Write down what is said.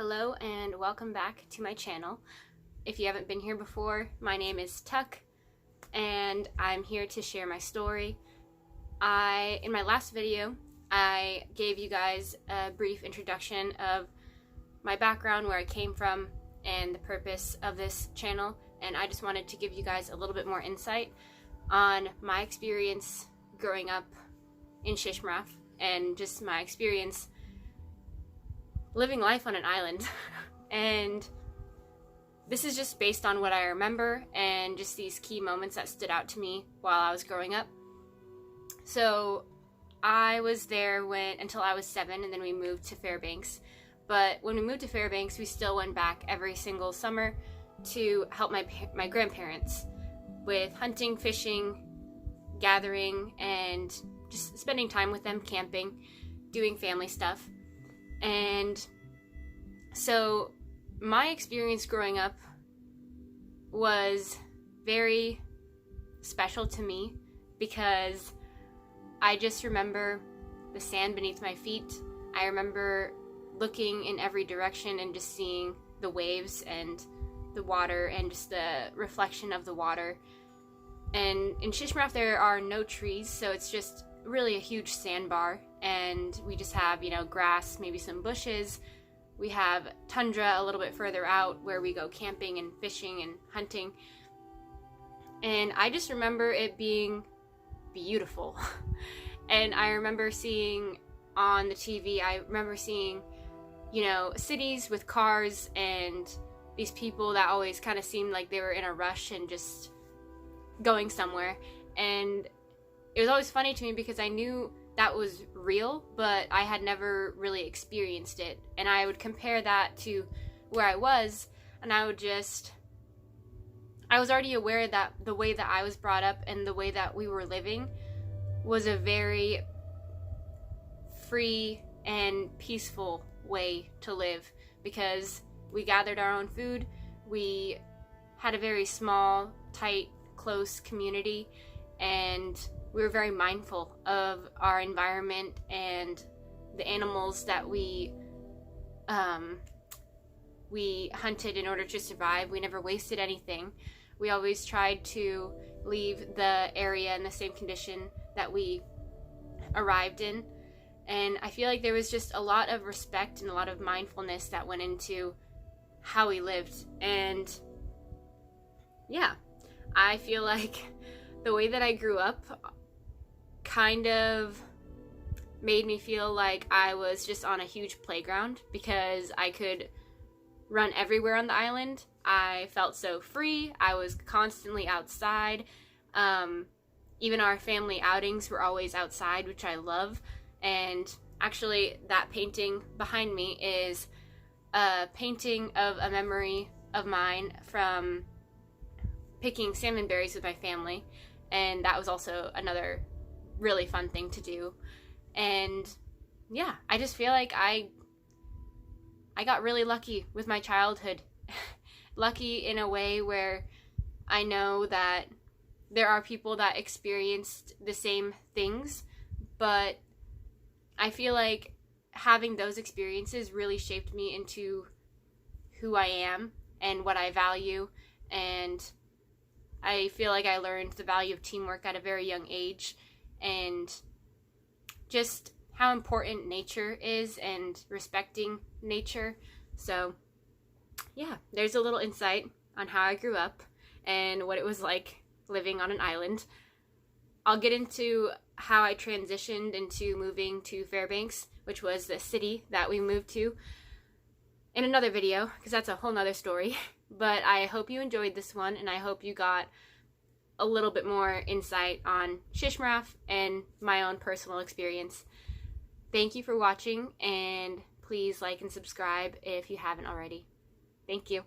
Hello and welcome back to my channel. If you haven't been here before, my name is Tuck and I'm here to share my story. In my last video, I gave you guys a brief introduction of my background, where I came from, and the purpose of this channel, and I just wanted to give you guys a little bit more insight on my experience growing up in Shishmaref and just my experience living life on an island. And this is just based on what I remember and just these key moments that stood out to me while I was growing up. So I was there until I was 7, and then we moved to Fairbanks. But when we moved to Fairbanks, we still went back every single summer to help my grandparents with hunting, fishing, gathering, and just spending time with them, camping, doing family stuff. And so my experience growing up was very special to me because I just remember the sand beneath my feet. I remember looking in every direction and just seeing the waves and the water and just the reflection of the water. And in Shishmaref there are no trees, so it's just really a huge sandbar, and we just have, grass, maybe some bushes. We have tundra a little bit further out where we go camping and fishing and hunting. And I just remember it being beautiful. And I remember seeing on the TV, I remember seeing, cities with cars and these people that always kind of seemed like they were in a rush and just going somewhere. And it was always funny to me because I knew that was real, but I had never really experienced it. And I would compare that to where I was, and I was already aware that the way that I was brought up and the way that we were living was a very free and peaceful way to live, because we gathered our own food, we had a very small, tight, close community, and we were very mindful of our environment and the animals that we hunted in order to survive. We never wasted anything. We always tried to leave the area in the same condition that we arrived in. And I feel like there was just a lot of respect and a lot of mindfulness that went into how we lived. And yeah, I feel like the way that I grew up kind of made me feel like I was just on a huge playground, because I could run everywhere on the island. I felt so free. I was constantly outside. Even our family outings were always outside, which I love. And actually, that painting behind me is a painting of a memory of mine from picking salmon berries with my family. And that was also another really fun thing to do. And yeah, I just feel like I got really lucky with my childhood. Lucky in a way where I know that there are people that experienced the same things, but I feel like having those experiences really shaped me into who I am and what I value. And I feel like I learned the value of teamwork at a very young age, and just how important nature is and respecting nature. So yeah, there's a little insight on how I grew up and what it was like living on an island. I'll get into how I transitioned into moving to Fairbanks, which was the city that we moved to, in another video, because that's a whole nother story. But I hope you enjoyed this one, and I hope you got a little bit more insight on Shishmaref and my own personal experience. Thank you for watching, and please like and subscribe if you haven't already. Thank you.